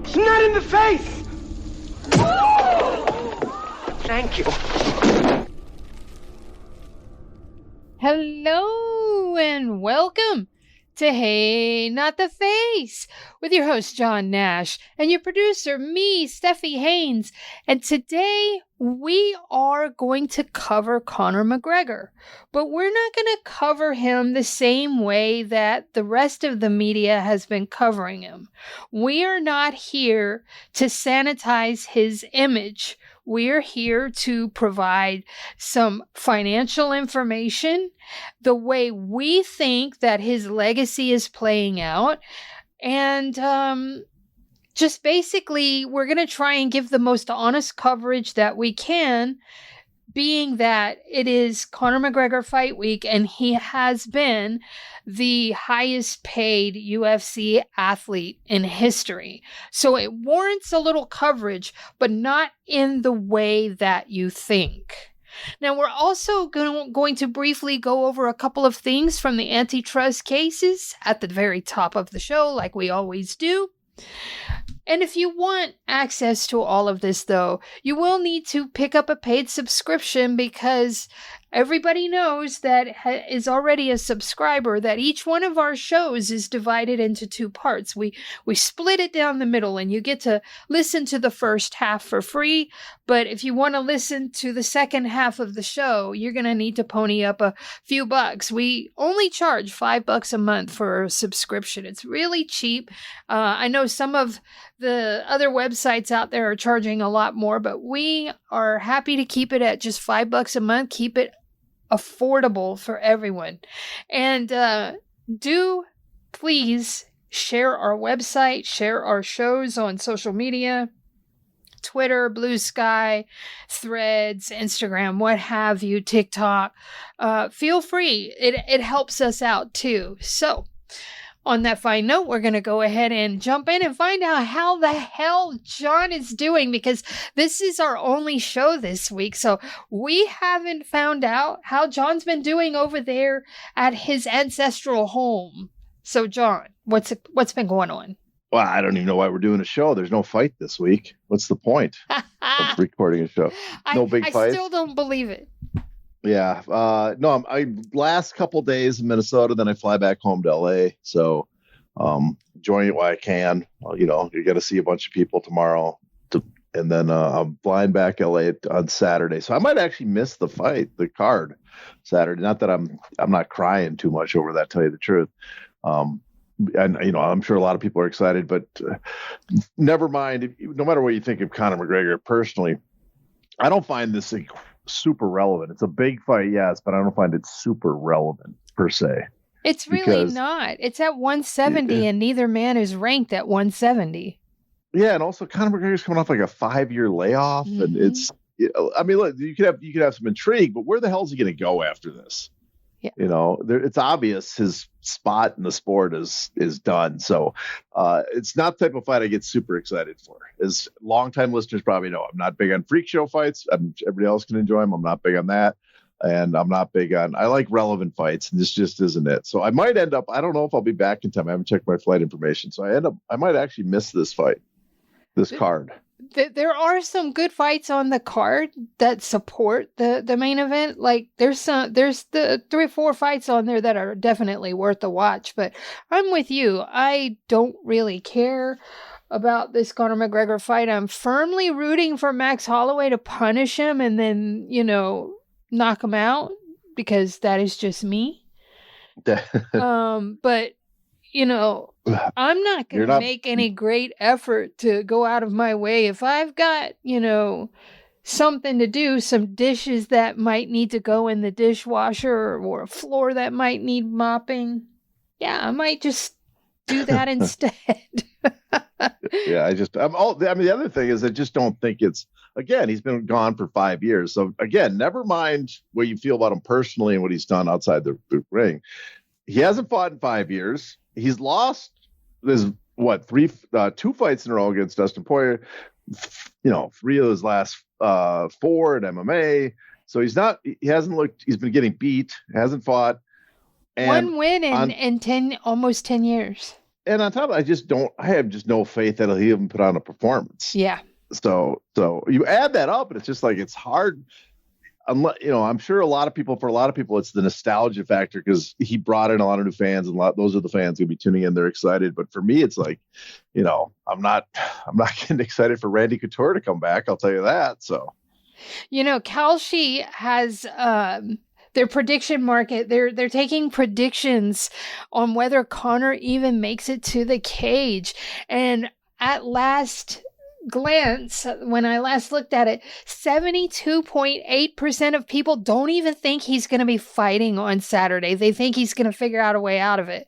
It's not in the face! Thank you. Hello and welcome to Hey Not the Face with your host John Nash and your producer me, Steffi Haynes. And today we are going to cover Conor McGregor, but we're not going to cover him the same way that the rest of the media has been covering him. We are not here to sanitize his image. We're here to provide some financial information, the way we think that his legacy is playing out, and just basically we're going to try and give the most honest coverage that we can, being that it is Conor McGregor fight week and he has been the highest paid UFC athlete in history. So it warrants a little coverage, but not in the way that you think. Now, we're also going to briefly go over a couple of things from the antitrust cases at the very top of the show, like we always do. And if you want access to all of this, though, you will need to pick up a paid subscription, because everybody knows that is already a subscriber that each one of our shows is divided into two parts. We split it down the middle, and you get to listen to the first half for free. But if you want to listen to the second half of the show, you're going to need to pony up a few bucks. We only charge $5 a month for a subscription. It's really cheap. I know some of the other websites out there are charging a lot more, but we are happy to keep it at just $5 a month. Keep it affordable for everyone. And do please share our website, share our shows on social media, Twitter, Blue Sky, Threads, Instagram, what have you, TikTok. Feel free. It helps us out too. So on that fine note, we're going to go ahead and jump in and find out how the hell John is doing, because this is our only show this week. So we haven't found out how John's been doing over there at his ancestral home. So John, what's been going on? Well, I don't even know why we're doing a show. There's no fight this week. What's the point of recording a show? No big fight. I still don't believe it. Yeah. No, I last couple days in Minnesota, then I fly back home to LA. So enjoying it while I can. You know, you got to see a bunch of people tomorrow. And then I'm flying back LA on Saturday. So I might actually miss the fight, the card Saturday. Not that I'm not crying too much over that, tell you the truth. And, you know, I'm sure a lot of people are excited, but never mind. No matter what you think of Conor McGregor personally, I don't find this super relevant. It's a big fight, yes, but I don't find it super relevant per se. It's really not. It's at 170, and neither man is ranked at 170. Yeah, and also Conor McGregor's coming off like a 5-year layoff, and it's. I mean, look, you could have some intrigue, but where the hell is he going to go after this? Yeah. You know, it's obvious his spot in the sport is done. So it's not the type of fight I get super excited for. As longtime listeners probably know, I'm not big on freak show fights. Everybody else can enjoy them. I'm not big on that. And I'm not big on, I like relevant fights, and this just isn't it. So I might end up, I don't know if I'll be back in time. I haven't checked my flight information. So I might actually miss this fight, this card. There are some good fights on the card that support the main event. Like there's the 3 or 4 fights on there that are definitely worth the watch. But I'm with you. I don't really care about this Conor McGregor fight. I'm firmly rooting for Max Holloway to punish him and then, you know, knock him out, because that is just me. But you know, I'm not going to make any great effort to go out of my way. If I've got, you know, something to do, some dishes that might need to go in the dishwasher, or a floor that might need mopping, yeah, I might just do that instead. Yeah, the other thing is I just don't think it's, again, he's been gone for 5 years. So again, never mind what you feel about him personally and what he's done outside the ring. He hasn't fought in 5 years. He's lost two fights in a row against Dustin Poirier. You know, 3 of his last 4 in MMA. So he's been getting beat, hasn't fought. And one win in almost 10 years. and on top of it, I have just no faith that he'll even put on a performance. Yeah. So you add that up, and it's just like, it's hard. Unless, I'm sure for a lot of people, it's the nostalgia factor because he brought in a lot of new fans, and those are the fans who'll be tuning in. They're excited, but for me, it's like, I'm not getting excited for Randy Couture to come back. I'll tell you that. So, Kalshi has their prediction market. They're taking predictions on whether Conor even makes it to the cage, and at last glance, when I last looked at it, 72.8% of people don't even think he's going to be fighting on Saturday. They think he's going to figure out a way out of it.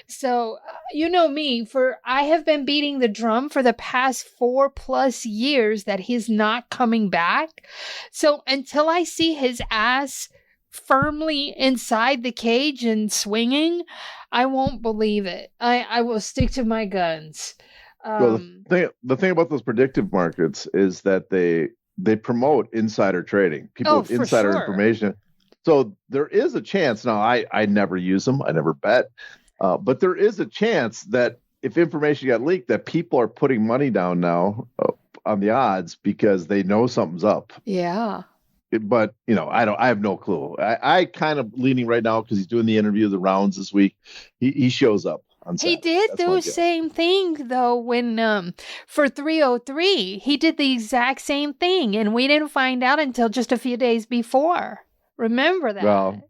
So, me, I have been beating the drum for the past 4+ years that he's not coming back. So until I see his ass firmly inside the cage and swinging, I won't believe it. I will stick to my guns. Well, the thing about those predictive markets is that they promote insider trading, people with insider information. So there is a chance. Now, I never use them. I never bet. But there is a chance that if information got leaked, that people are putting money down now on the odds because they know something's up. Yeah. But, I have no clue. I kind of leaning right now because he's doing the interview, the rounds this week. He shows up. He did the same thing, though, when for 303, he did the exact same thing, and we didn't find out until just a few days before. Remember that?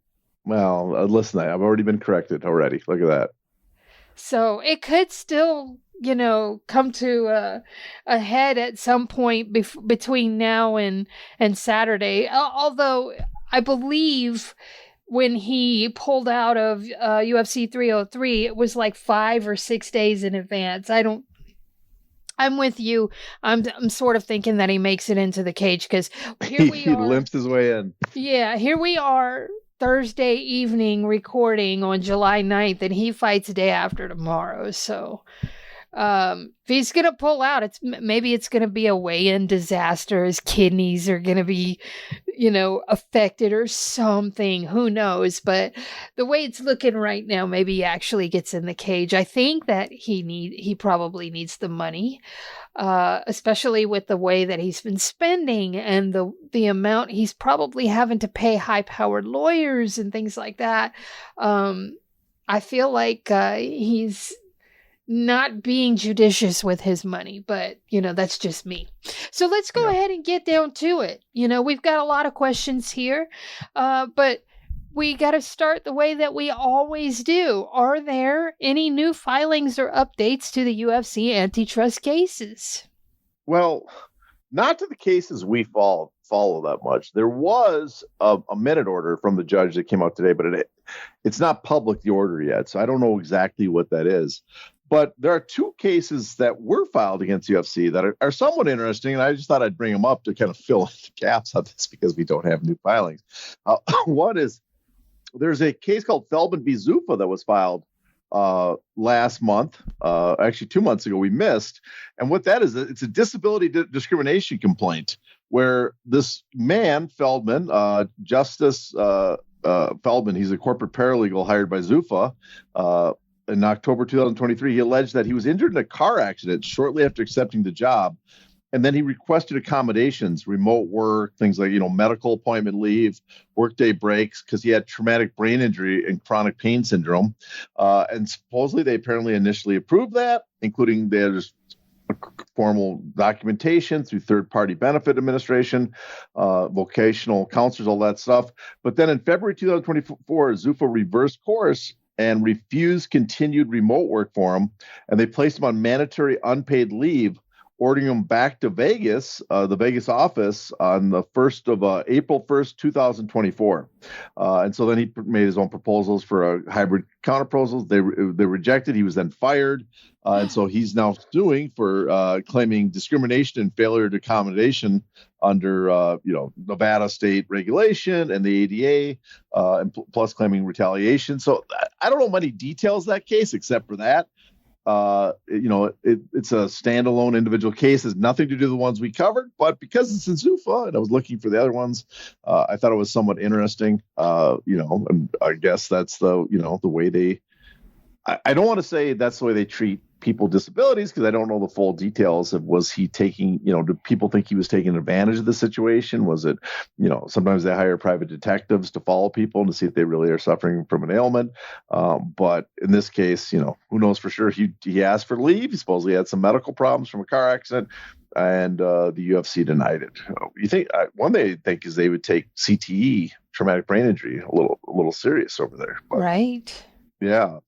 Well, listen, I've already been corrected already. Look at that. So it could still, come to a head at some point between now and Saturday, although I believe when he pulled out of UFC 303, it was like 5 or 6 days in advance. I'm with you. I'm sort of thinking that he makes it into the cage because here we are. He limps his way in. Yeah, here we are Thursday evening recording on July 9th, and he fights the day after tomorrow. So if he's going to pull out, maybe it's going to be a weigh-in disaster. His kidneys are going to be, affected or something. Who knows? But the way it's looking right now, maybe he actually gets in the cage. I think that he probably needs the money, especially with the way that he's been spending and the amount he's probably having to pay high-powered lawyers and things like that. I feel like he's not being judicious with his money, but that's just me. So let's go ahead and get down to it. We've got a lot of questions here, but we got to start the way that we always do. Are there any new filings or updates to the UFC antitrust cases? Well, not to the cases we follow that much. There was a minute order from the judge that came out today, but it's not public, the order yet. So I don't know exactly what that is. But there are 2 cases that were filed against UFC that are somewhat interesting, and I just thought I'd bring them up to kind of fill in the gaps on this because we don't have new filings. One is there's a case called Feldman v. Zuffa that was filed last month, actually 2 months ago, we missed. And what that is, it's a disability discrimination complaint where this man, Feldman, Justice Feldman, he's a corporate paralegal hired by Zuffa, in October 2023, he alleged that he was injured in a car accident shortly after accepting the job. And then he requested accommodations, remote work, things like, medical appointment leave, workday breaks, because he had traumatic brain injury and chronic pain syndrome. And supposedly they apparently initially approved that, including there's formal documentation through third-party benefit administration, vocational counselors, all that stuff. But then in February 2024, Zuffa reversed course and refused continued remote work for him, and they placed him on mandatory unpaid leave, ordering him back to Vegas, the Vegas office, on the April 1st, 2024. And so then he made his own proposals for a hybrid counterproposals. They rejected. He was then fired, and so he's now suing for claiming discrimination and failure to accommodation under Nevada state regulation and the ADA, and plus claiming retaliation. So I don't know many details of that case except for that. It's a standalone individual case. It has nothing to do with the ones we covered, but because it's in Zuffa and I was looking for the other ones, I thought it was somewhat interesting. And I guess that's the way I don't want to say that's the way they treat people with disabilities, because I don't know the full details of, was he taking, do people think he was taking advantage of the situation? Was it, sometimes they hire private detectives to follow people and to see if they really are suffering from an ailment. But in this case, who knows for sure? He asked for leave. He supposedly had some medical problems from a car accident, and the UFC denied it. You think one thing I think is they would take CTE, traumatic brain injury, a little serious over there. But, right. Yeah.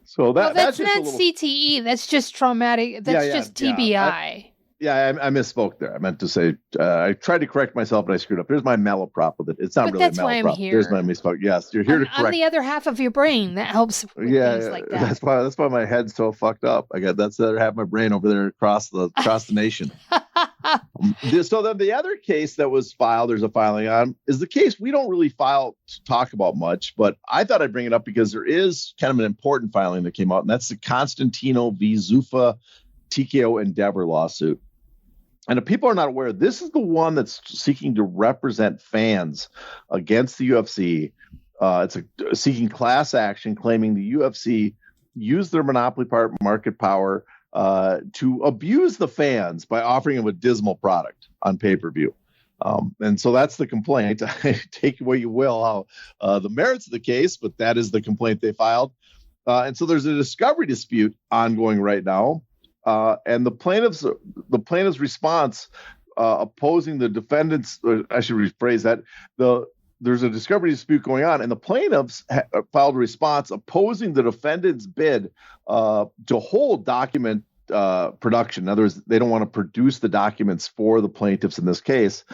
So that's not CTE. That's just traumatic. That's just TBI. I misspoke there. I meant to say, I tried to correct myself, but I screwed up. There's my malaprop with it. It's not really that's a malaprop. why I'm here. There's my misspoke. Yes, you're here to correct. I'm the other half of your brain. That helps with things like that. That's why my head's so fucked up. That's the other half of my brain over there across the nation. So then the other case that was filed, there's a filing on, is the case we don't really talk about much, but I thought I'd bring it up because there is kind of an important filing that came out, and that's the Constantino v. Zuffa TKO Endeavor lawsuit. And if people are not aware, this is the one that's seeking to represent fans against the UFC. It's seeking class action, claiming the UFC used their monopoly market power to abuse the fans by offering them a dismal product on pay-per-view. And so that's the complaint. Take what you will, how the merits of the case, but that is the complaint they filed. And so there's a discovery dispute ongoing right now. And the plaintiff's response opposing the defendants, I should rephrase that, there's a discovery dispute going on, and the plaintiffs filed a response opposing the defendant's bid to hold document production. In other words, they don't want to produce the documents for the plaintiffs in this case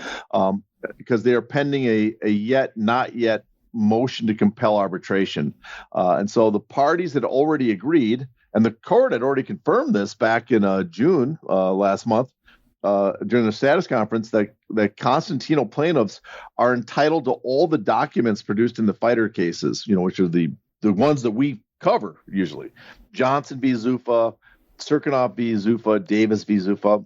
because they are pending a yet not yet motion to compel arbitration. And so the parties had already agreed, and the court had already confirmed this back in June last month during the status conference, that Constantino plaintiffs are entitled to all the documents produced in the fighter cases, which are the ones that we cover usually. Johnson v. Zuffa, Serkinov v. Zuffa, Davis v. Zuffa.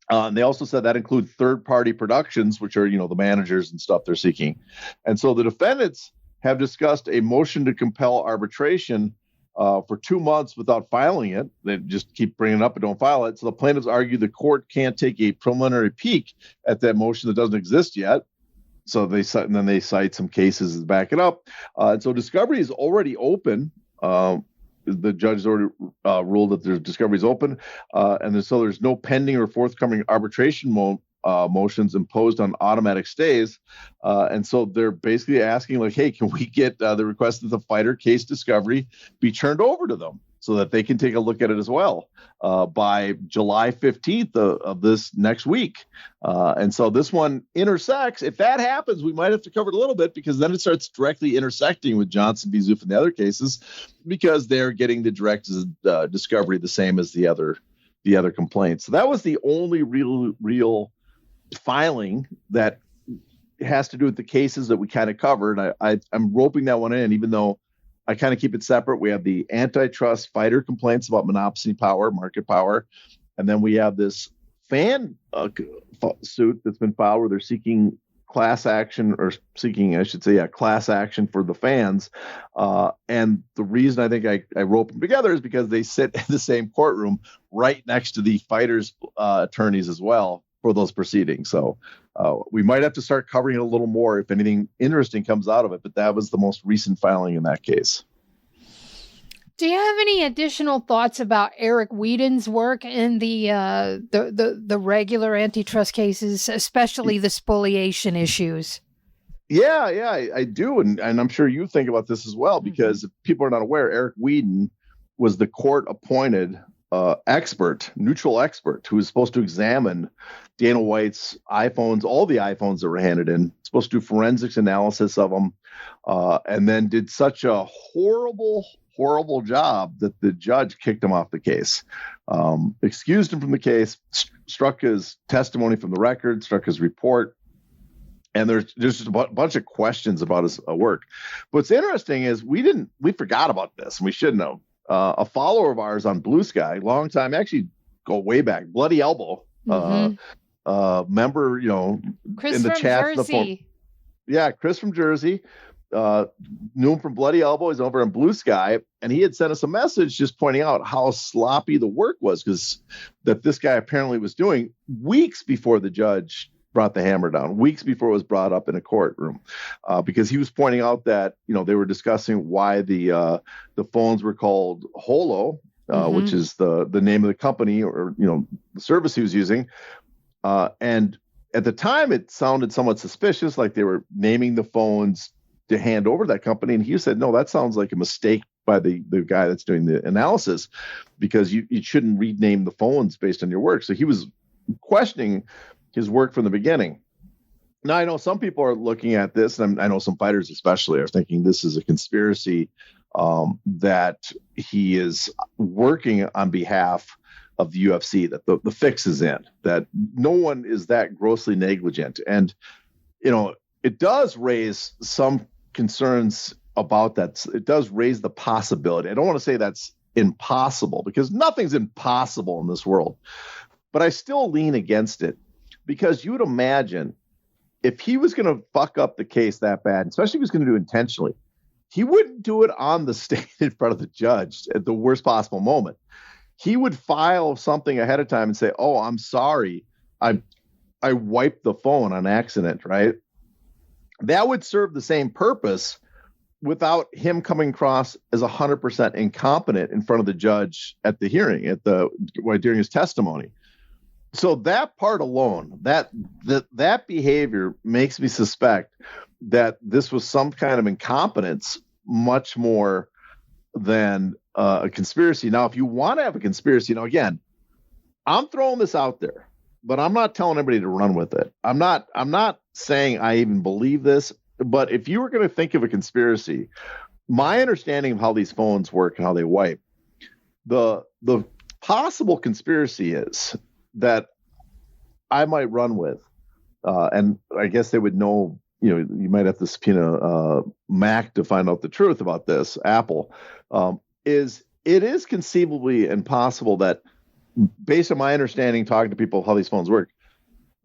And they also said that include third-party productions, which are, the managers and stuff they're seeking. And so the defendants have discussed a motion to compel arbitration for 2 months without filing it. They just keep bringing it up and don't file it. So the plaintiffs argue the court can't take a preliminary peek at that motion that doesn't exist yet. So they cite some cases to back it up. And so discovery is already open. The judge has already ruled that there's discovery is open. And so there's no pending or forthcoming arbitration motions imposed on automatic stays. And so they're basically asking, like, hey, can we get the request that the fighter case discovery be turned over to them so that they can take a look at it as well by July 15th of this next week. And so this one intersects. If that happens, we might have to cover it a little bit, because then it starts directly intersecting with Johnson v. Zuffa and the other cases, because they're getting the direct discovery the same as the other complaints. So that was the only real filing that has to do with the cases that we kind of covered. I'm roping that one in, even though I kind of keep it separate. We have the antitrust fighter complaints about monopoly power, market power. And then we have this fan suit that's been filed where they're seeking class action for the fans. And the reason I think I rope them together is because they sit in the same courtroom right next to the fighters' attorneys as well for those proceedings. So we might have to start covering it a little more if anything interesting comes out of it, but that was the most recent filing in that case. Do you have any additional thoughts about Eric Whedon's work in the regular antitrust cases, especially the spoliation issues? Yeah, I do. And I'm sure you think about this as well, because if people are not aware, Eric Whedon was the court-appointed neutral expert who was supposed to examine Dana White's iPhones, all the iPhones that were handed in, supposed to do forensics analysis of them, and then did such a horrible job that the judge kicked him off the case, excused him from the case, struck his testimony from the record, struck his report. And there's just a bunch of questions about his work. What's interesting is we forgot about this, and we should know. A follower of ours on Blue Sky, long time, actually go way back, Bloody Elbow, member, Chris in the from chat. Jersey. Chris from Jersey. knew him from Bloody Elbow. He's over in Blue Sky, and he had sent us a message just pointing out how sloppy the work was, because that this guy apparently was doing weeks before the judge brought the hammer down, weeks before it was brought up in a courtroom, because he was pointing out that, you know, they were discussing why the phones were called Holo, which is the name of the company, or, you know, the service he was using, and at the time, it sounded somewhat suspicious, like they were naming the phones to hand over to that company. And he said, no, that sounds like a mistake by the guy that's doing the analysis, because you shouldn't rename the phones based on your work. So he was questioning his work from the beginning. Now, I know some people are looking at this, and I know some fighters especially are thinking this is a conspiracy, that he is working on behalf of the UFC, that the fix is in, that no one is that grossly negligent. And, you know, it does raise some concerns about that. It does raise the possibility. I don't want to say that's impossible, because nothing's impossible in this world, but I still lean against it, because you would imagine if he was going to fuck up the case that bad, especially if he was going to do it intentionally, he wouldn't do it on the stand in front of the judge at the worst possible moment. He would file something ahead of time and say, oh, I'm sorry, I wiped the phone on accident, right? That would serve the same purpose without him coming across as 100% incompetent in front of the judge at the hearing, during his testimony. So that part alone, that behavior makes me suspect that this was some kind of incompetence, much more than a conspiracy. Now, if you want to have a conspiracy, now again, I'm throwing this out there, but I'm not telling everybody to run with it. I'm not saying I even believe this, but if you were going to think of a conspiracy, my understanding of how these phones work and how they wipe, the possible conspiracy is that I might run with, and I guess they would know, you know, you might have to subpoena Mac to find out the truth about this, Apple, it is conceivably impossible that, based on my understanding, talking to people how these phones work,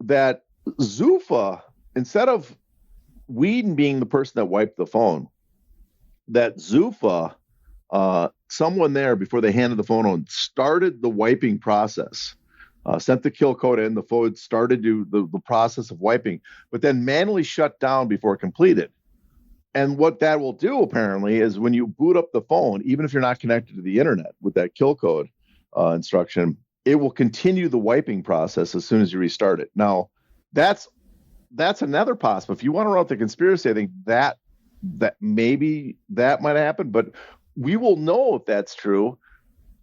that Zuffa, instead of Whedon being the person that wiped the phone, that Zuffa, someone there before they handed the phone on, started the wiping process, sent the kill code in, the phone started the process of wiping, but then manually shut down before completed. And what that will do, apparently, is when you boot up the phone, even if you're not connected to the internet with that kill code instruction, it will continue the wiping process as soon as you restart it. Now, that's another possible. If you want to run with the conspiracy, I think that maybe that might happen, but we will know if that's true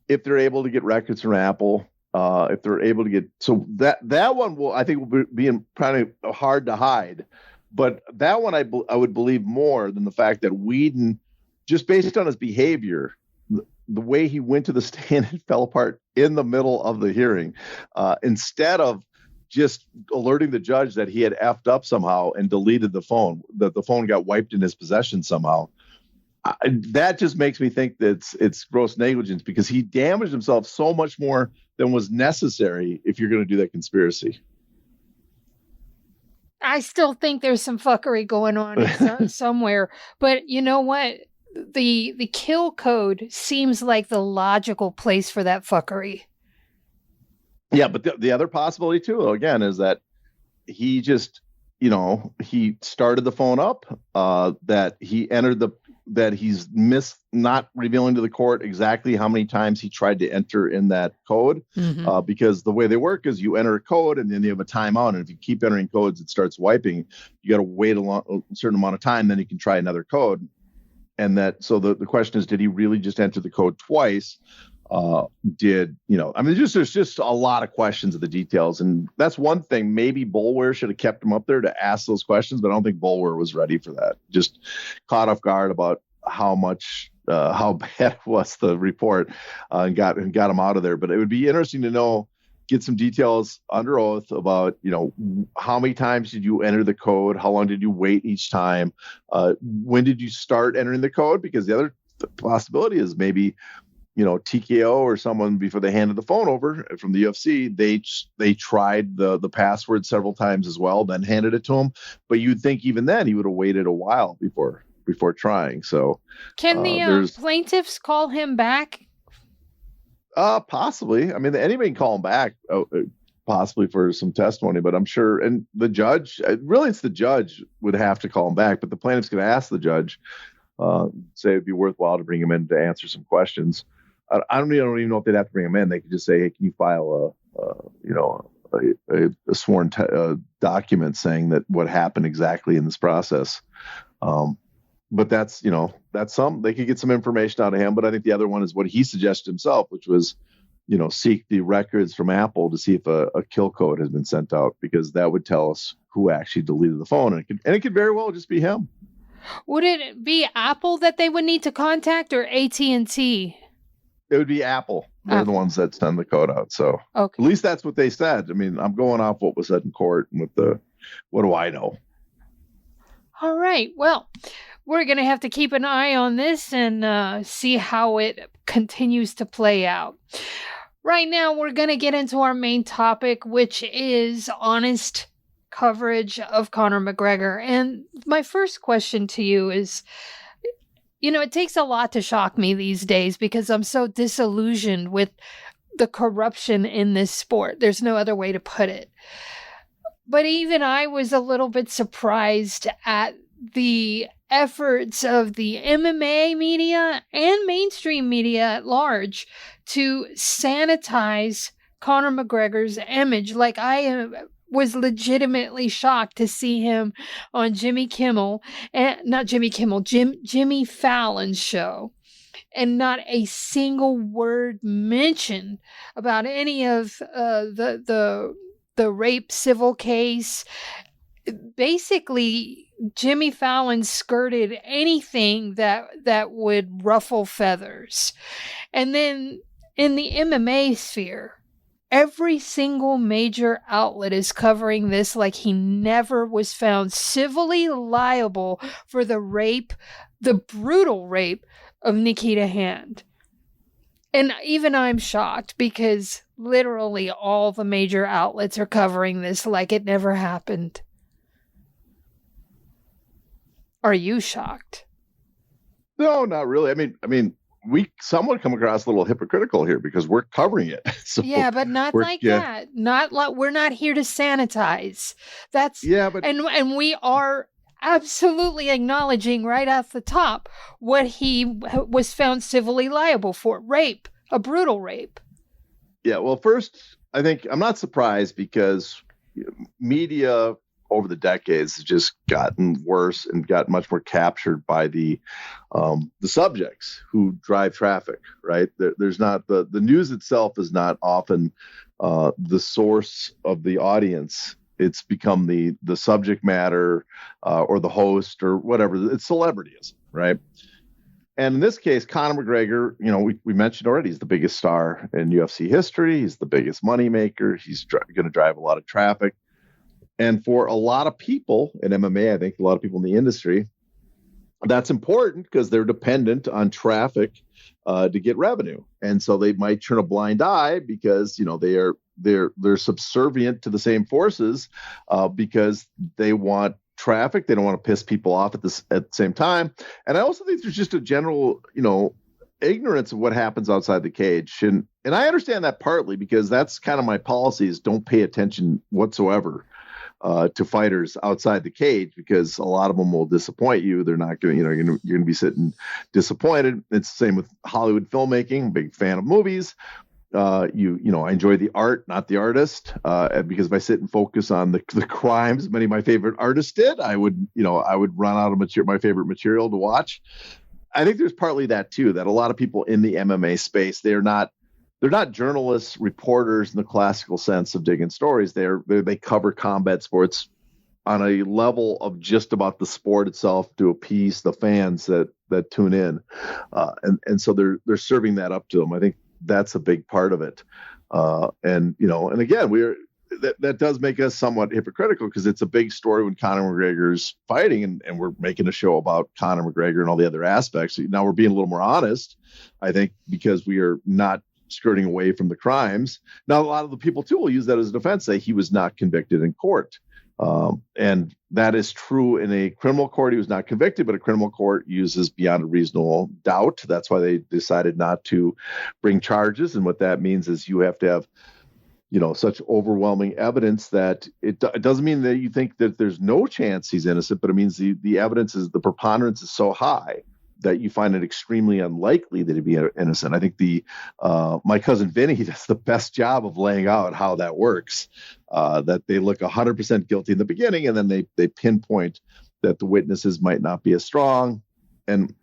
if they're able to get records from Apple. If they're able to get, so that one will, I think, will be kind of hard to hide. But that one I would believe more than the fact that Whedon, just based on his behavior, the way he went to the stand and fell apart in the middle of the hearing, instead of just alerting the judge that he had effed up somehow and deleted the phone, that the phone got wiped in his possession somehow. That just makes me think that it's gross negligence, because he damaged himself so much more than was necessary if you're going to do that conspiracy. I still think there's some fuckery going on somewhere, but you know what? The kill code seems like the logical place for that fuckery. Yeah, but the other possibility too, again, is that he just, you know, he started the phone up, that he entered that he's missed not revealing to the court exactly how many times he tried to enter in that code, because the way they work is you enter a code and then you have a timeout. And if you keep entering codes, it starts wiping. You got to wait a certain amount of time, then you can try another code. And so the question is, did he really just enter the code twice? There's just a lot of questions of the details. And that's one thing. Maybe Bulwer should have kept him up there to ask those questions, but I don't think Bulwer was ready for that. Just caught off guard about how bad was the report, and got him out of there. But it would be interesting to get some details under oath about, you know, how many times did you enter the code? How long did you wait each time? When did you start entering the code? Because the other possibility is maybe, you know, TKO or someone, before they handed the phone over from the UFC, they tried the password several times as well, then handed it to him. But you'd think even then he would have waited a while before before trying. So can the plaintiffs call him back? Possibly. I mean, anybody can call him back, possibly for some testimony, but I'm sure. And the judge, really, it's the judge would have to call him back, but the plaintiff's going to ask the judge, say it'd be worthwhile to bring him in to answer some questions. I don't even know if they'd have to bring him in. They could just say, hey, can you file a sworn document saying that what happened exactly in this process. But that's they could get some information out of him. But I think the other one is what he suggested himself, which was, seek the records from Apple to see if a kill code has been sent out, because that would tell us who actually deleted the phone. And it could very well just be him. Would it be Apple that they would need to contact, or AT&T? It would be Apple. They're the ones that send the code out. So okay. At least that's what they said. I mean, I'm going off what was said in court and what do I know? All right. Well, we're going to have to keep an eye on this and see how it continues to play out. Right now, we're going to get into our main topic, which is honest coverage of Conor McGregor. And my first question to you is, it takes a lot to shock me these days because I'm so disillusioned with the corruption in this sport. There's no other way to put it. But even I was a little bit surprised at the efforts of the MMA media and mainstream media at large to sanitize Conor McGregor's image. Like, I was legitimately shocked to see him on Jimmy Fallon's show, and not a single word mentioned about any of the rape civil case. Basically, Jimmy Fallon skirted anything that would ruffle feathers. And then in the MMA sphere, every single major outlet is covering this like he never was found civilly liable for the brutal rape of Nikita Hand. And even I'm shocked because literally all the major outlets are covering this like it never happened. Are you shocked? No, not really. I mean, we somewhat come across a little hypocritical here because we're covering it. So yeah, but not like that. Not like we're not here to sanitize. And we are absolutely acknowledging right off the top what he was found civilly liable for: rape, a brutal rape. Yeah. Well, first, I think I'm not surprised because media over the decades has just gotten worse and got much more captured by the subjects who drive traffic, right? There's not the news itself is not often the source of the audience. It's become the subject matter or the host or whatever. It's celebrityism, right? And in this case, Conor McGregor, we mentioned already, he's the biggest star in UFC history. He's the biggest moneymaker. He's going to drive a lot of traffic. And for a lot of people in MMA, I think a lot of people in the industry, that's important because they're dependent on traffic to get revenue. And so they might turn a blind eye because, they're subservient to the same forces because they want traffic. They don't want to piss people off at the same time. And I also think there's just a general, ignorance of what happens outside the cage. And I understand that partly because that's kind of my policy is don't pay attention whatsoever to fighters outside the cage, because a lot of them will disappoint you. They're not going to, you're going to be sitting disappointed. It's the same with Hollywood filmmaking. Big fan of movies. I enjoy the art, not the artist, because if I sit and focus on the crimes many of my favorite artists did, I would run out of my favorite material to watch. I think there's partly that too, that a lot of people in the MMA space, they're not journalists, reporters in the classical sense of digging stories. They cover combat sports on a level of just about the sport itself to appease the fans that tune in, and so they're serving that up to them. I think that's a big part of it, and again that does make us somewhat hypocritical because it's a big story when Conor McGregor's fighting, and we're making a show about Conor McGregor and all the other aspects. Now we're being a little more honest, I think, because we are not skirting away from the crimes. Now, a lot of the people too will use that as a defense, say he was not convicted in court. And that is true in a criminal court. He was not convicted, but a criminal court uses beyond a reasonable doubt. That's why they decided not to bring charges. And what that means is you have to have, such overwhelming evidence that it doesn't mean that you think that there's no chance he's innocent, but it means the evidence is, the preponderance is so high that you find it extremely unlikely that he'd be innocent. I think my cousin Vinny does the best job of laying out how that works, that they look 100% guilty in the beginning, and then they pinpoint that the witnesses might not be as strong. And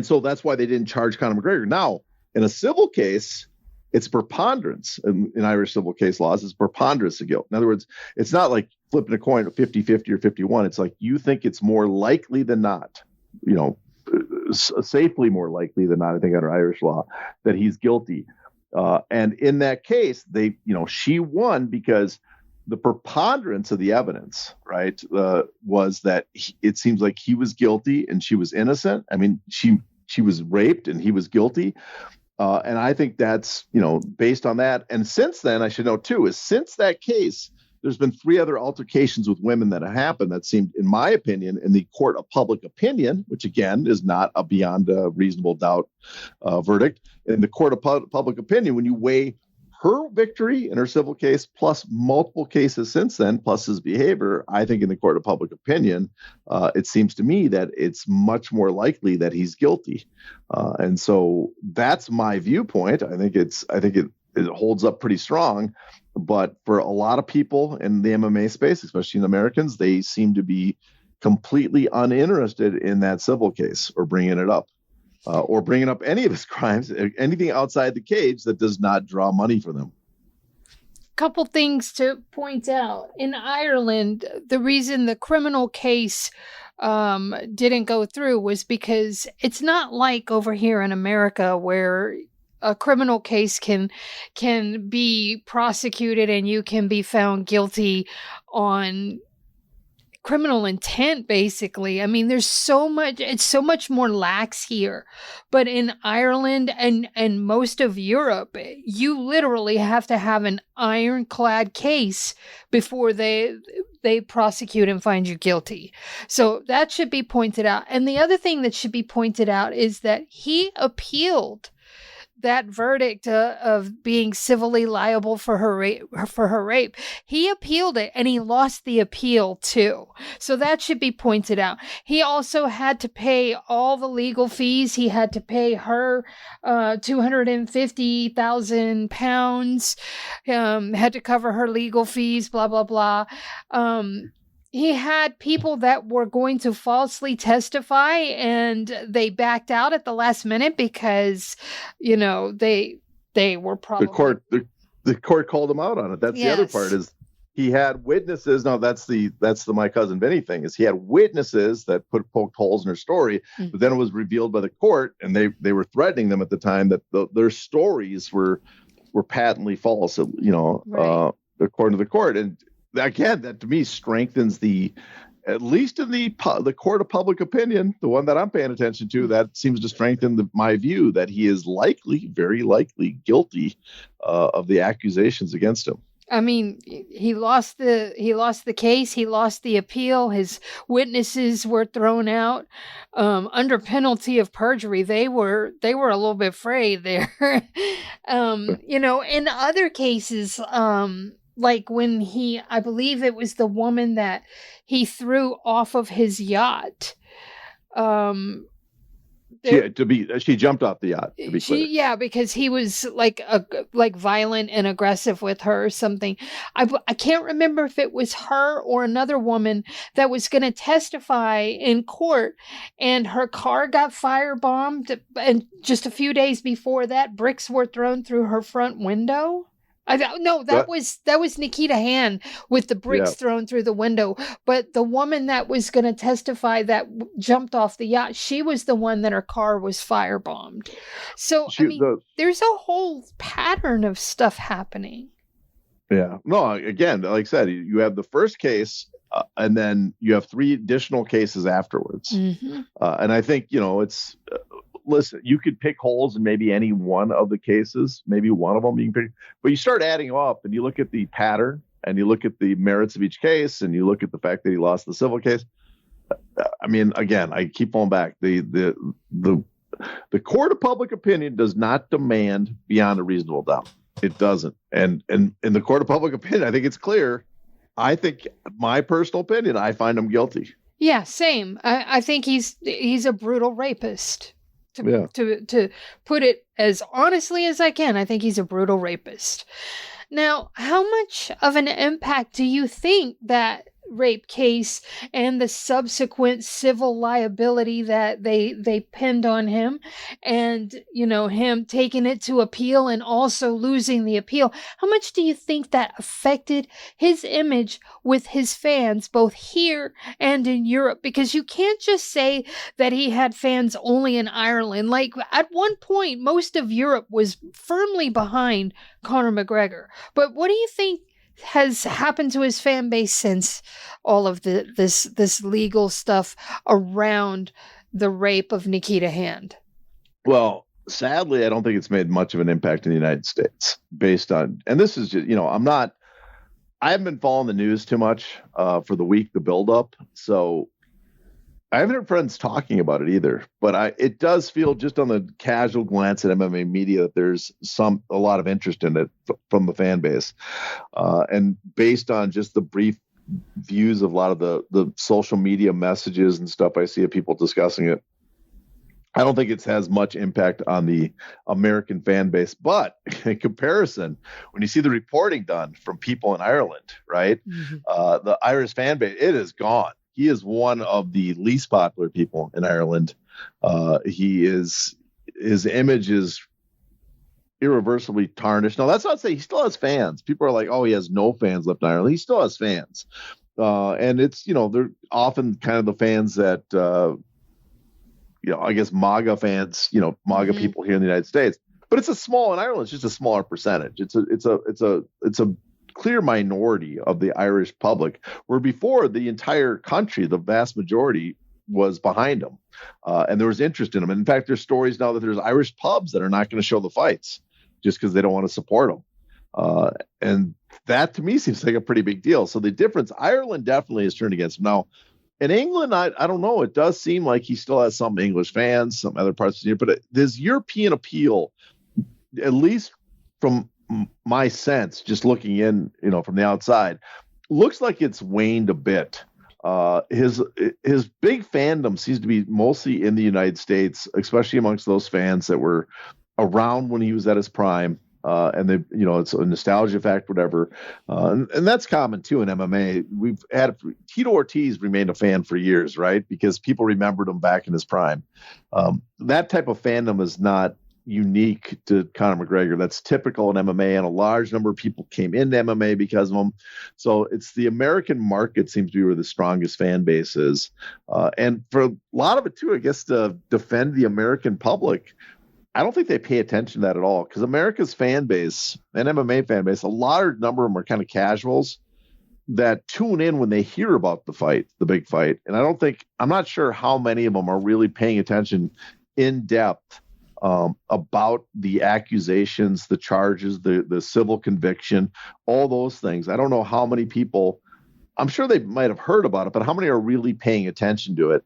so that's why they didn't charge Conor McGregor. Now, in a civil case, it's preponderance. In Irish civil case laws, it's preponderance of guilt. In other words, it's not like flipping a coin of 50-50 or 51. It's like you think it's more likely than not, safely more likely than not, I think under Irish law, that he's guilty. And in that case, she won because the preponderance of the evidence, right, was that it seems like he was guilty and she was innocent. I mean, she was raped and he was guilty. And I think that's, based on that. And since then, I should know too, is since that case, there's been 3 other altercations with women that have happened that seemed, in my opinion, in the court of public opinion, which again is not a beyond a reasonable doubt verdict. In the court of public opinion, when you weigh her victory in her civil case plus multiple cases since then, plus his behavior, I think in the court of public opinion, it seems to me that it's much more likely that he's guilty. And so that's my viewpoint. I think it holds up pretty strong. But for a lot of people in the MMA space, especially in Americans, they seem to be completely uninterested in that civil case or bringing it up. Or bringing up any of his crimes, anything outside the cage that does not draw money for them. Couple things to point out. In Ireland, the reason the criminal case didn't go through was because it's not like over here in America where a criminal case can be prosecuted and you can be found guilty on criminal intent, basically. I mean, it's so much more lax here. But in Ireland and most of Europe, you literally have to have an ironclad case before they prosecute and find you guilty. So that should be pointed out. And the other thing that should be pointed out is that he appealed that verdict of being civilly liable for her rape. He appealed it and he lost the appeal too. So that should be pointed out. He also had to pay all the legal fees. He had to pay her £250,000, had to cover her legal fees, blah, blah, blah. He had people that were going to falsely testify and they backed out at the last minute because, they were probably... The court called him out on it. That's yes. The other part is he had witnesses. Now that's the my cousin Vinny thing is he had witnesses that poked holes in her story, but then it was revealed by the court and they were threatening them at the time that their stories were patently false, right. According to the court. And again, that to me strengthens at least in the court of public opinion, the one that I'm paying attention to, that seems to strengthen my view that he is very likely guilty of the accusations against him. I mean, he lost the case. He lost the appeal. His witnesses were thrown out under penalty of perjury. They were a little bit afraid there. In other cases, like when I believe it was the woman that he threw off of his yacht. She jumped off the yacht. To be clear. Yeah, because he was like violent and aggressive with her or something. I can't remember if it was her or another woman that was going to testify in court, and her car got firebombed, and just a few days before that, bricks were thrown through her front window. That was Nikita Hand with the bricks thrown through the window. But the woman that was going to testify that jumped off the yacht, she was the one that her car was firebombed. So, there's a whole pattern of stuff happening. Yeah. No, again, like I said, you have the first case and then you have 3 additional cases afterwards. Mm-hmm. And I think, it's... listen, you could pick holes in maybe any one of the cases, maybe one of them you can pick, but you start adding up and you look at the pattern and you look at the merits of each case, and you look at the fact that he lost the civil case. I mean, again, I keep going back. The court of public opinion does not demand beyond a reasonable doubt. It doesn't. And in the court of public opinion, I think it's clear. I think, my personal opinion, I find him guilty. Yeah, same. I think he's a brutal rapist. To put it as honestly as I can, I think he's a brutal rapist. Now, how much of an impact do you think that rape case and the subsequent civil liability that they pinned on him, and him taking it to appeal and also losing the appeal, how much do you think that affected his image with his fans both here and in Europe? Because you can't just say that he had fans only in Ireland. Like, at one point most of Europe was firmly behind Conor McGregor. But what do you think has happened to his fan base since all of this legal stuff around the rape of Nikita Hand? Well, sadly, I don't think it's made much of an impact in the United States based on, and this is just, I haven't been following the news too much for the week, the buildup. So I haven't heard friends talking about it either, but it does feel, just on the casual glance at MMA media, that there's a lot of interest in it from the fan base. And based on just the brief views of a lot of the social media messages and stuff I see of people discussing it, I don't think it has much impact on the American fan base. But in comparison, when you see the reporting done from people in Ireland, right, the Irish fan base, it is gone. He is one of the least popular people in Ireland. His image is irreversibly tarnished. Now, that's not to say he still has fans. People are like, oh, he has no fans left in Ireland. He still has fans. And it's, they're often kind of the fans that, I guess MAGA fans, MAGA people here in the United States. But it's in Ireland, it's just a smaller percentage. It's a clear minority of the Irish public, where before the entire country, the vast majority was behind him. And there was interest in him. And in fact, there's stories now that there's Irish pubs that are not going to show the fights just because they don't want to support him. And that, to me, seems like a pretty big deal. So the difference, Ireland definitely has turned against him. Now, in England, I don't know. It does seem like he still has some English fans, some other parts of Europe. But this European appeal, at least from my sense, just looking in, from the outside, looks like it's waned a bit. His big fandom seems to be mostly in the United States, especially amongst those fans that were around when he was at his prime. And they, it's a nostalgia fact, whatever. And that's common too in MMA. We've had Tito Ortiz remained a fan for years, right? Because people remembered him back in his prime. That type of fandom is not unique to Conor McGregor. That's typical in MMA, and a large number of people came into MMA because of him. So it's the American market seems to be where the strongest fan base is. And for a lot of it too, I guess, to defend the American public, I don't think they pay attention to that at all, because America's fan base and MMA fan base, a large number of them are kind of casuals that tune in when they hear about the big fight. And I'm not sure how many of them are really paying attention in depth about the accusations, the charges, the civil conviction, all those things. I don't know how many people, I'm sure they might have heard about it, but how many are really paying attention to it?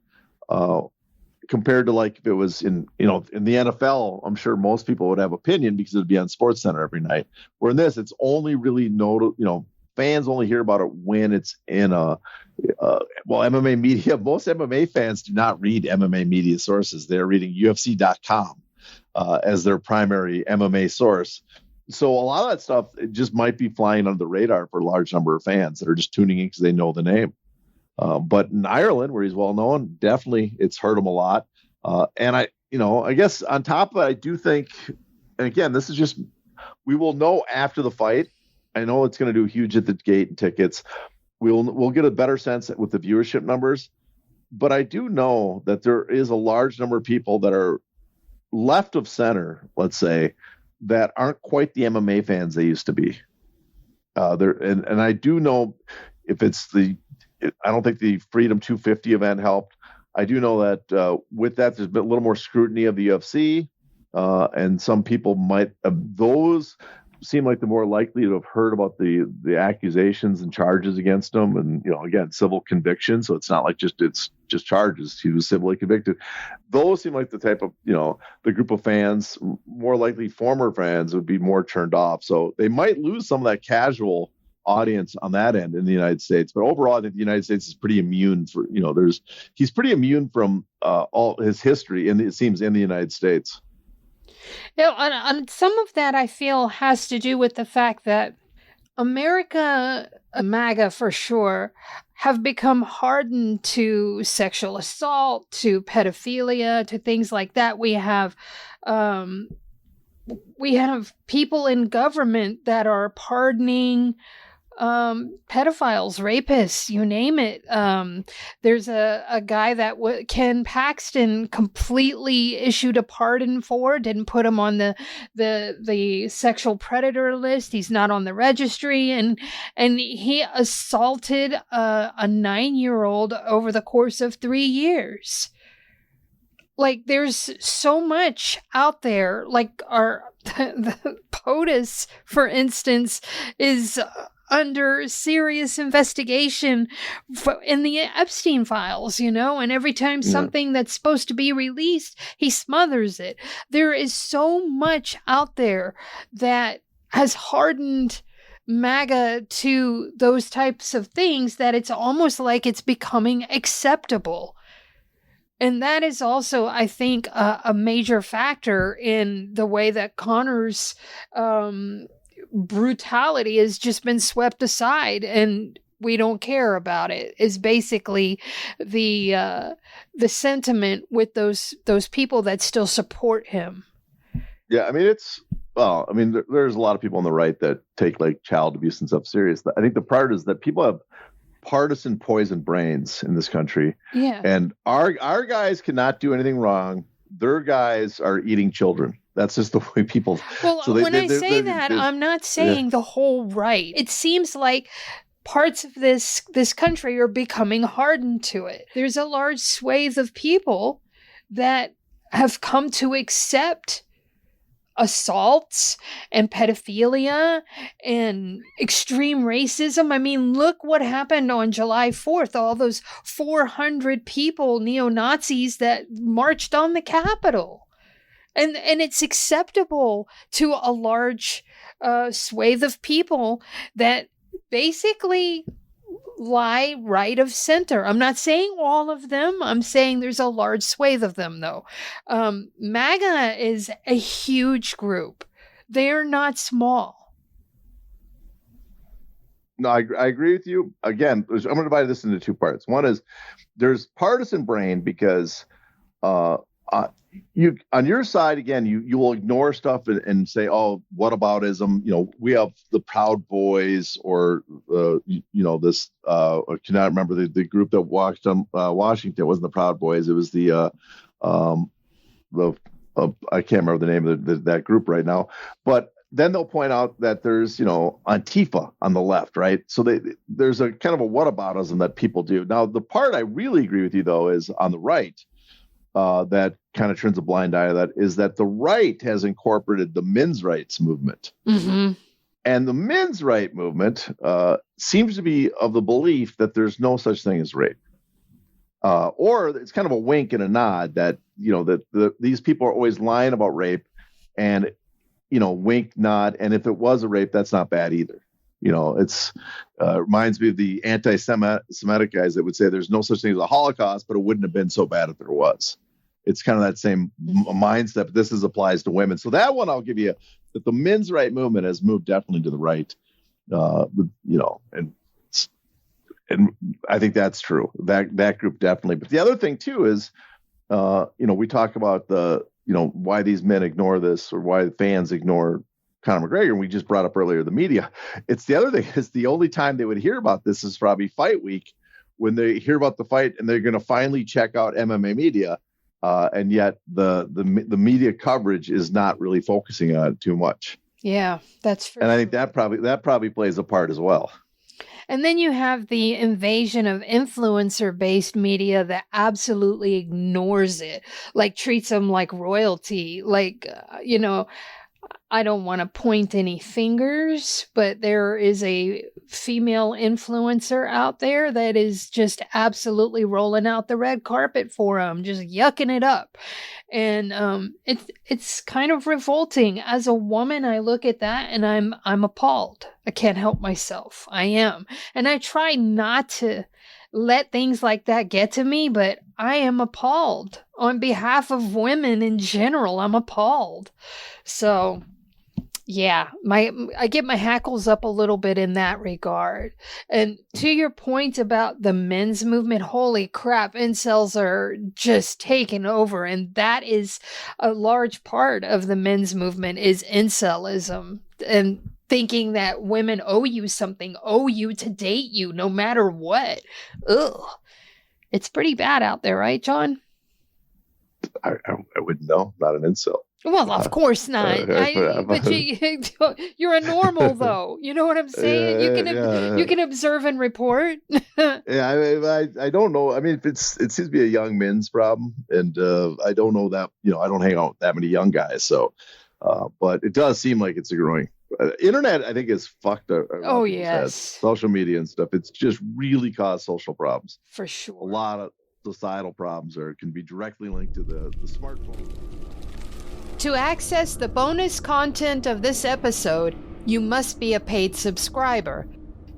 Compared to, like, if it was in the NFL, I'm sure most people would have opinion because it'd be on SportsCenter every night. Where in this, it's only really fans only hear about it when it's in MMA media. Most MMA fans do not read MMA media sources. They're reading UFC.com as their primary MMA source. So a lot of that stuff, it just might be flying under the radar for a large number of fans that are just tuning in because they know the name. But in Ireland, where he's well known, definitely it's hurt him a lot. And I guess on top of it, I do think, and again, this is just, we will know after the fight. I know it's going to do huge at the gate and tickets. We'll get a better sense with the viewership numbers. But I do know that there is a large number of people that are left of center, let's say, that aren't quite the MMA fans they used to be. And I do know, if it's I don't think the Freedom 250 event helped. I do know that with that, there's been a little more scrutiny of the UFC, and some people might, those seem like the more likely to have heard about the accusations and charges against him, and again, civil conviction. So it's not like it's just charges. He was civilly convicted. Those seem like the type of the group of fans, more likely former fans, would be more turned off. So they might lose some of that casual audience on that end in the United States. But overall, I think the United States is pretty immune for he's pretty immune from all his history, and it seems, in the United States. And some of that I feel has to do with the fact that America, MAGA for sure, have become hardened to sexual assault, to pedophilia, to things like that. We have people in government that are pardoning pedophiles, rapists, you name it. There's a guy that Ken Paxton completely issued a pardon for, didn't put him on the sexual predator list. He's not on the registry, and he assaulted a 9-year-old over the course of 3 years. Like, there's so much out there. Like the POTUS, for instance, is under serious investigation in the Epstein files, and every time something that's supposed to be released, he smothers it. There is so much out there that has hardened MAGA to those types of things that it's almost like it's becoming acceptable. And that is also, I think, a major factor in the way that Conor's brutality has just been swept aside, and we don't care about it, is basically the sentiment with those people that still support him. Yeah, I mean, there's a lot of people on the right that take like child abuse and stuff serious. I think the part is that people have partisan poison brains in this country. Yeah. And our guys cannot do anything wrong. Their guys are eating children. That's just the way people. Well, when I say that, I'm not saying the whole right. It seems like parts of this country are becoming hardened to it. There's a large swathe of people that have come to accept assaults and pedophilia and extreme racism. I mean, look what happened on July 4th. All those 400 people, neo-Nazis, that marched on the Capitol. And it's acceptable to a large swathe of people that basically lie right of center. I'm not saying all of them. I'm saying there's a large swathe of them, though. MAGA is a huge group. They're not small. No, I agree with you. Again, I'm going to divide this into two parts. One is there's partisan brain because you, on your side, again, you will ignore stuff and say, oh, whataboutism. We have the Proud Boys, or this. I cannot remember the group that walked on Washington. It wasn't the Proud Boys. It was the I can't remember the name of that group right now. But then they'll point out that there's Antifa on the left, right? So there's a kind of a whataboutism that people do. Now, the part I really agree with you, though, is on the right. That kind of turns a blind eye to that, is that the right has incorporated the men's rights movement. Mm-hmm. And the men's right movement seems to be of the belief that there's no such thing as rape. Or it's kind of a wink and a nod that, these people are always lying about rape, and, wink, nod. And if it was a rape, that's not bad either. It's reminds me of the anti-Semitic guys that would say there's no such thing as a Holocaust, but it wouldn't have been so bad if there was. It's kind of that same mindset. But this applies to women. So that one I'll give you, that the men's right movement has moved definitely to the right. And I think that's true. That group definitely. But the other thing too is, we talk about why these men ignore this, or why the fans ignore Conor McGregor, and we just brought up earlier the media. It's the other thing is the only time they would hear about this is probably fight week, when they hear about the fight and they're going to finally check out MMA media, and yet the media coverage is not really focusing on it too much. Yeah, that's true. And I think that probably plays a part as well. And then you have the invasion of influencer-based media that absolutely ignores it, like treats them like royalty, like I don't want to point any fingers, but there is a female influencer out there that is just absolutely rolling out the red carpet for him, just yucking it up. And it's kind of revolting. As a woman, I look at that and I'm appalled. I can't help myself. I am. And I try not to let things like that get to me, but I am appalled. On behalf of women in general, I'm appalled. So yeah, I get my hackles up a little bit in that regard. And to your point about the men's movement, holy crap, incels are just taking over. And that is a large part of the men's movement is incelism. And thinking that women owe you something, owe you to date you no matter what. Ugh. It's pretty bad out there, right, John? I wouldn't know. Not an incel. Well, of course not. But you're a normal, though. You know what I'm saying? You can observe and report. Yeah, I don't know. I mean, it seems to be a young men's problem, and I don't know that. I don't hang out with that many young guys, so. But it does seem like it's a growing. Internet, I think, is fucked up. Oh yes, social media and stuff. It's just really caused social problems for sure. A lot of societal problems can be directly linked to the smartphone. To access the bonus content of this episode, you must be a paid subscriber.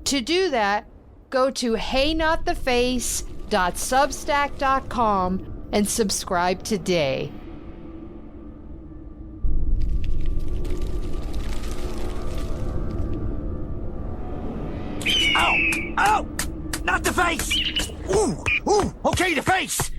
To do that, go to heynottheface.substack.com and subscribe today. Ow! Ow! Not the face! Ooh! Ooh! Okay, the face!